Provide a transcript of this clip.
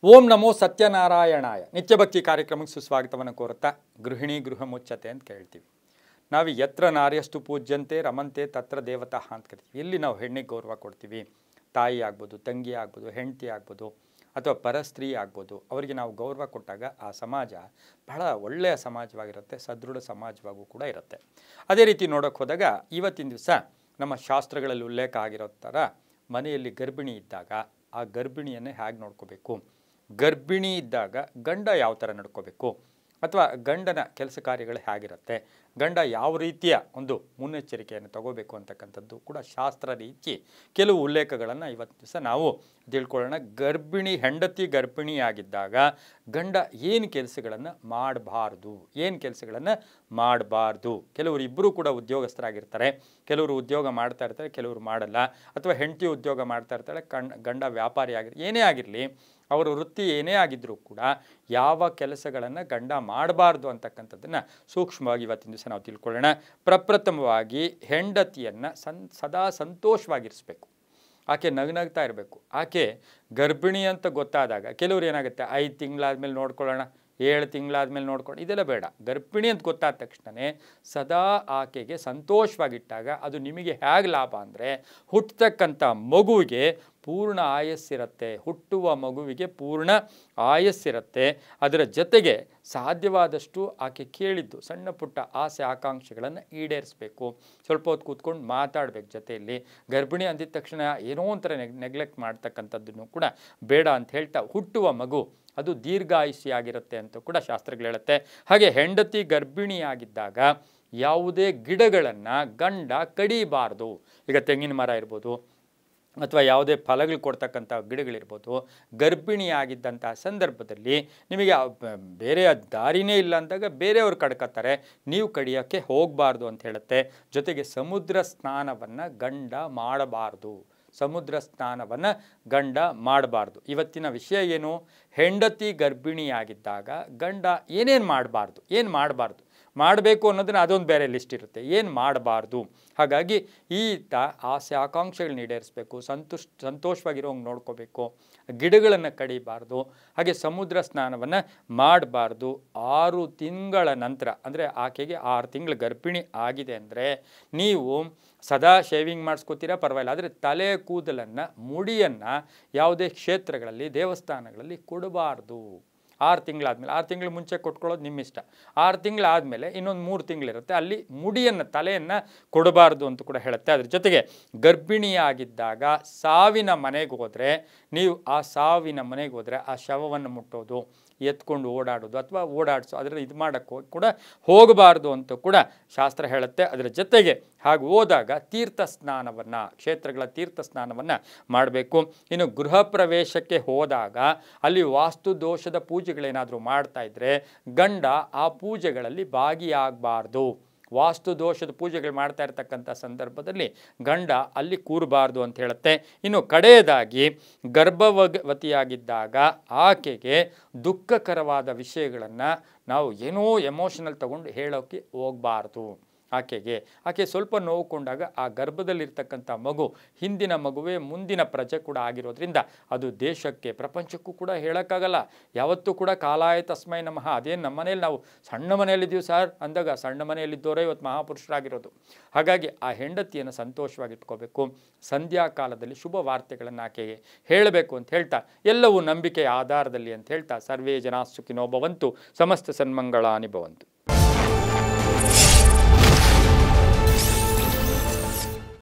ಓಂ ನಮೋ ಸತ್ಯನಾರಾಯಣಾಯ ನಿತ್ಯಭಕ್ತಿ ಕಾರ್ಯಕ್ರಮಕ್ಕೆ ಸುಸ್ವಾಗತವನ್ನು ಕೋರುತ್ತಾ ಗೃಹಿಣಿ ಗೃಹ ಮುಚ್ಚತೆ ಅಂತ ಕೇಳ್ತೀವಿ. ನಾವು ಯತ್ರ ನಾರ್ಯಸ್ತು ಪೂಜ್ಯಂತೆ ರಮಂತೆ ತತ್ರ ದೇವತಾ ಅಂತ ಕರಿತೀವಿ. ಇಲ್ಲಿ ನಾವು ಹೆಣ್ಣಿಗೆ ಗೌರವ ಕೊಡ್ತೀವಿ. ತಾಯಿ ಆಗ್ಬೋದು, ತಂಗಿ ಆಗ್ಬೋದು, ಹೆಂಡತಿ ಆಗ್ಬೋದು, ಅಥವಾ ಪರಸ್ತ್ರೀ ಆಗ್ಬೋದು. ಅವರಿಗೆ ನಾವು ಗೌರವ ಕೊಟ್ಟಾಗ ಆ ಸಮಾಜ ಬಹಳ ಒಳ್ಳೆಯ ಸಮಾಜವಾಗಿರುತ್ತೆ, ಸದೃಢ ಸಮಾಜವಾಗೂ ಕೂಡ ಇರುತ್ತೆ. ಅದೇ ರೀತಿ ನೋಡೋಕೆ ಹೋದಾಗ ಇವತ್ತಿನ ದಿವಸ ನಮ್ಮ ಶಾಸ್ತ್ರಗಳಲ್ಲಿ ಉಲ್ಲೇಖ ಆಗಿರೋ ಥರ ಮನೆಯಲ್ಲಿ ಗರ್ಭಿಣಿ ಇದ್ದಾಗ ಆ ಗರ್ಭಿಣಿಯನ್ನೇ ಹೇಗೆ ನೋಡ್ಕೋಬೇಕು, ಗರ್ಭಿಣಿ ಇದ್ದಾಗ ಗಂಡ ಯಾವ ಥರ ನಡ್ಕೋಬೇಕು, ಅಥವಾ ಗಂಡನ ಕೆಲಸ ಕಾರ್ಯಗಳು ಹೇಗಿರುತ್ತೆ, ಗಂಡ ಯಾವ ರೀತಿಯ ಒಂದು ಮುನ್ನೆಚ್ಚರಿಕೆಯನ್ನು ತಗೋಬೇಕು ಅಂತಕ್ಕಂಥದ್ದು ಕೂಡ ಶಾಸ್ತ್ರ ರೀತಿ ಕೆಲವು ಉಲ್ಲೇಖಗಳನ್ನು ಇವತ್ತು ದಿವಸ ನಾವು ತಿಳ್ಕೊಳ್ಳೋಣ. ಹೆಂಡತಿ ಗರ್ಭಿಣಿಯಾಗಿದ್ದಾಗ ಗಂಡ ಏನು ಕೆಲಸಗಳನ್ನು ಮಾಡಬಾರ್ದು, ಕೆಲವರು ಇಬ್ಬರು ಕೂಡ ಉದ್ಯೋಗಸ್ಥರಾಗಿರ್ತಾರೆ, ಕೆಲವರು ಉದ್ಯೋಗ ಮಾಡ್ತಾ ಇರ್ತಾರೆ, ಕೆಲವರು ಮಾಡಲ್ಲ, ಅಥವಾ ಹೆಂಡತಿ ಉದ್ಯೋಗ ಮಾಡ್ತಾ ಇರ್ತಾಳೆ, ಗಂಡ ವ್ಯಾಪಾರಿ ಏನೇ ಆಗಿರಲಿ, ಅವರ ವೃತ್ತಿ ಏನೇ ಆಗಿದ್ರೂ ಕೂಡ ಯಾವ ಕೆಲಸಗಳನ್ನು ಗಂಡ ಮಾಡಬಾರ್ದು ಅಂತಕ್ಕಂಥದ್ದನ್ನು ಸೂಕ್ಷ್ಮವಾಗಿ ಇವತ್ತಿನ ದಿವಸ ನಾವು ತಿಳ್ಕೊಳ್ಳೋಣ. ಪ್ರಪ್ರಥಮವಾಗಿ ಹೆಂಡತಿಯನ್ನು ಸದಾ ಸಂತೋಷವಾಗಿರಿಸ್ಬೇಕು. ಆಕೆ ನಗ್ನಗ್ತಾ ಇರಬೇಕು. ಆಕೆ ಗರ್ಭಿಣಿ ಅಂತ ಗೊತ್ತಾದಾಗ ಕೆಲವರು ಏನಾಗುತ್ತೆ, 5 ತಿಂಗಳಾದ್ಮೇಲೆ ನೋಡ್ಕೊಳ್ಳೋಣ, 7 ತಿಂಗಳಾದ್ಮೇಲೆ ನೋಡ್ಕೊಂಡು, ಇದೆಲ್ಲ ಬೇಡ. ಗರ್ಭಿಣಿ ಅಂತ ಗೊತ್ತಾದ ತಕ್ಷಣವೇ ಸದಾ ಆಕೆಗೆ ಸಂತೋಷವಾಗಿಟ್ಟಾಗ ಅದು ನಿಮಗೆ ಹೇಗೆ ಲಾಭ ಅಂದರೆ, ಹುಟ್ಟತಕ್ಕಂಥ ಮಗುವಿಗೆ ಪೂರ್ಣ ಆಯಸ್ಸಿರುತ್ತೆ. ಹುಟ್ಟುವ ಮಗುವಿಗೆ ಪೂರ್ಣ ಆಯಸ್ಸಿರುತ್ತೆ. ಅದರ ಜೊತೆಗೆ ಸಾಧ್ಯವಾದಷ್ಟು ಆಕೆ ಕೇಳಿದ್ದು ಸಣ್ಣ ಪುಟ್ಟ ಆಸೆ ಆಕಾಂಕ್ಷೆಗಳನ್ನು ಈಡೇರಿಸಬೇಕು. ಸ್ವಲ್ಪ ಹೊತ್ತು ಕೂತ್ಕೊಂಡು ಮಾತಾಡಬೇಕು ಜೊತೆಯಲ್ಲಿ. ಗರ್ಭಿಣಿ ಅಂದಿದ ತಕ್ಷಣ ಏನೋ ಒಂಥರ ನೆಗ್ಲೆಕ್ಟ್ ಮಾಡ್ತಕ್ಕಂಥದ್ದನ್ನು ಕೂಡ ಬೇಡ ಅಂತ ಹೇಳ್ತಾ, ಹುಟ್ಟುವ ಮಗು ಅದು ದೀರ್ಘಾಯುಷ್ಯಾಗಿರುತ್ತೆ ಅಂತ ಕೂಡ ಶಾಸ್ತ್ರಗಳು ಹೇಳುತ್ತೆ. ಹಾಗೆ ಹೆಂಡತಿ ಗರ್ಭಿಣಿಯಾಗಿದ್ದಾಗ ಯಾವುದೇ ಗಿಡಗಳನ್ನು ಗಂಡ ಕಡಿಬಾರ್ದು. ಈಗ ತೆಂಗಿನ ಮರ ಇರ್ಬೋದು, ಅಥವಾ ಯಾವುದೇ ಫಲಗಳು ಕೊಡ್ತಕ್ಕಂಥ ಗಿಡಗಳಿರ್ಬೋದು. ಗರ್ಭಿಣಿಯಾಗಿದ್ದಂಥ ಸಂದರ್ಭದಲ್ಲಿ ನಿಮಗೆ ಬೇರೆಯ ದಾರಿನೇ ಇಲ್ಲ ಅಂದಾಗ ಬೇರೆಯವರು ಕಡ್ಕೊತಾರೆ, ನೀವು ಕಡಿಯೋಕ್ಕೆ ಹೋಗಬಾರ್ದು ಅಂತ ಹೇಳುತ್ತೆ. ಜೊತೆಗೆ ಸಮುದ್ರ ಸ್ನಾನವನ್ನು ಗಂಡ ಮಾಡಬಾರ್ದು. ಇವತ್ತಿನ ವಿಷಯ ಏನು, ಹೆಂಡತಿ ಗರ್ಭಿಣಿಯಾಗಿದ್ದಾಗ ಗಂಡ ಏನು ಮಾಡಬಾರ್ದು ಮಾಡಬೇಕು ಅನ್ನೋದನ್ನ ಅದೊಂದು ಬೇರೆ ಲಿಸ್ಟ್ ಇರುತ್ತೆ, ಏನು ಮಾಡಬಾರ್ದು. ಹಾಗಾಗಿ ಈತ ಆಸೆ ಆಕಾಂಕ್ಷೆಗಳನ್ನ ಈಡೇರಿಸಬೇಕು, ಸಂತೋಷವಾಗಿರೋಂಗೆ ನೋಡ್ಕೋಬೇಕು, ಗಿಡಗಳನ್ನು ಕಡಿಬಾರ್ದು, ಹಾಗೆ ಸಮುದ್ರ ಸ್ನಾನವನ್ನು ಮಾಡಬಾರ್ದು. 6 ತಿಂಗಳ ನಂತರ, ಅಂದರೆ ಆಕೆಗೆ 6 ತಿಂಗಳ ಗರ್ಭಿಣಿ ಆಗಿದೆ ಅಂದರೆ ನೀವು ಸದಾ ಶೇವಿಂಗ್ ಮಾಡಿಸ್ಕೋತೀರಾ ಪರವಾಗಿಲ್ಲ, ಆದರೆ ತಲೆ ಕೂದಲನ್ನು, ಮುಡಿಯನ್ನು ಯಾವುದೇ ಕ್ಷೇತ್ರಗಳಲ್ಲಿ, ದೇವಸ್ಥಾನಗಳಲ್ಲಿ ಕೊಡಬಾರ್ದು. 6 ತಿಂಗಳಾದಮೇಲೆ, 6 ತಿಂಗಳು ಮುಂಚೆ ಕೊಟ್ಕೊಳ್ಳೋದು ನಿಮ್ಮ ಇಷ್ಟ. 6 ತಿಂಗಳಾದಮೇಲೆ ಇನ್ನೊಂದು 3 ತಿಂಗಳಿರುತ್ತೆ, ಅಲ್ಲಿ ಮುಡಿಯನ್ನು, ತಲೆಯನ್ನು ಕೊಡಬಾರ್ದು ಅಂತ ಕೂಡ ಹೇಳುತ್ತೆ. ಅದ್ರ ಜೊತೆಗೆ ಗರ್ಭಿಣಿಯಾಗಿದ್ದಾಗ ಸಾವಿನ ಮನೆಗೆ ಹೋದರೆ, ನೀವು ಆ ಸಾವಿನ ಮನೆಗೆ ಹೋದರೆ ಆ ಶವವನ್ನು ಮುಟ್ಟೋದು, ಎತ್ಕೊಂಡು ಓಡಾಡೋದು ಅಥವಾ ಓಡಾಡಿಸೋ ಅದರ ಇದು ಮಾಡೋಕ್ಕೆ ಕೂಡ ಹೋಗಬಾರ್ದು ಅಂತ ಕೂಡ ಶಾಸ್ತ್ರ ಹೇಳುತ್ತೆ. ಅದರ ಜೊತೆಗೆ ಹಾಗೆ ಹೋದಾಗ ಕ್ಷೇತ್ರಗಳ ತೀರ್ಥ ಸ್ನಾನವನ್ನು ಮಾಡಬೇಕು. ಇನ್ನು ಗೃಹ ಪ್ರವೇಶಕ್ಕೆ ಹೋದಾಗ ಅಲ್ಲಿ ವಾಸ್ತು ದೋಷದ ಪೂಜೆಗಳೇನಾದರೂ ಮಾಡ್ತಾ ಇದ್ದರೆ ಗಂಡ ಆ ಪೂಜೆಗಳಲ್ಲಿ ಭಾಗಿಯಾಗಬಾರ್ದು. ವಾಸ್ತು ದೋಷದ ಪೂಜೆಗಳು ಮಾಡ್ತಾ ಇರ್ತಕ್ಕಂಥ ಸಂದರ್ಭದಲ್ಲಿ ಗಂಡ ಅಲ್ಲಿ ಕೂರಬಾರ್ದು ಅಂತ ಹೇಳುತ್ತೆ. ಇನ್ನು ಕಡೆಯದಾಗಿ ಗರ್ಭವತಿಯಾಗಿದ್ದಾಗ ಆಕೆಗೆ ದುಃಖಕರವಾದ ವಿಷಯಗಳನ್ನು ನಾವು ಏನೋ ಎಮೋಷನಲ್ ತಗೊಂಡು ಹೇಳೋಕ್ಕೆ ಹೋಗಬಾರ್ದು. ಆಕೆ ಸ್ವಲ್ಪ ನೋವುಕೊಂಡಾಗ ಆ ಗರ್ಭದಲ್ಲಿರ್ತಕ್ಕಂಥ ಮಗು ಹಿಂದಿನ ಮಗುವೇ ಮುಂದಿನ ಪ್ರಜೆ ಕೂಡ ಆಗಿರೋದ್ರಿಂದ ಅದು ದೇಶಕ್ಕೆ, ಪ್ರಪಂಚಕ್ಕೂ ಕೂಡ ಹೇಳೋಕ್ಕಾಗಲ್ಲ. ಯಾವತ್ತೂ ಕೂಡ ಕಾಲಾಯ ತಸ್ಮೈ ನಮಃ. ಅದೇನು ನಮ್ಮ ಮನೇಲಿ ನಾವು ಸಣ್ಣ ಮನೆಯಲ್ಲಿದ್ದೀವಿ ಸರ್ ಅಂದಾಗ ಸಣ್ಣ ಮನೆಯಲ್ಲಿದ್ದವರೇ ಇವತ್ತು ಮಹಾಪುರುಷರಾಗಿರೋದು. ಹಾಗಾಗಿ ಆ ಹೆಂಡತಿಯನ್ನು ಸಂತೋಷವಾಗಿಟ್ಕೋಬೇಕು. ಸಂಧ್ಯಾಕಾಲದಲ್ಲಿ ಶುಭ ವಾರ್ತೆಗಳನ್ನು ಆಕೆಗೆ ಹೇಳಬೇಕು ಅಂತ ಹೇಳ್ತಾ, ಎಲ್ಲವೂ ನಂಬಿಕೆಯ ಆಧಾರದಲ್ಲಿ ಅಂತ ಹೇಳ್ತಾ, ಸರ್ವೇ ಜನಾಃ ಸುಖಿನೋ ಭವಂತು, ಸಮಸ್ತ ಸನ್ಮಂಗಳಾನಿ ಭವಂತು.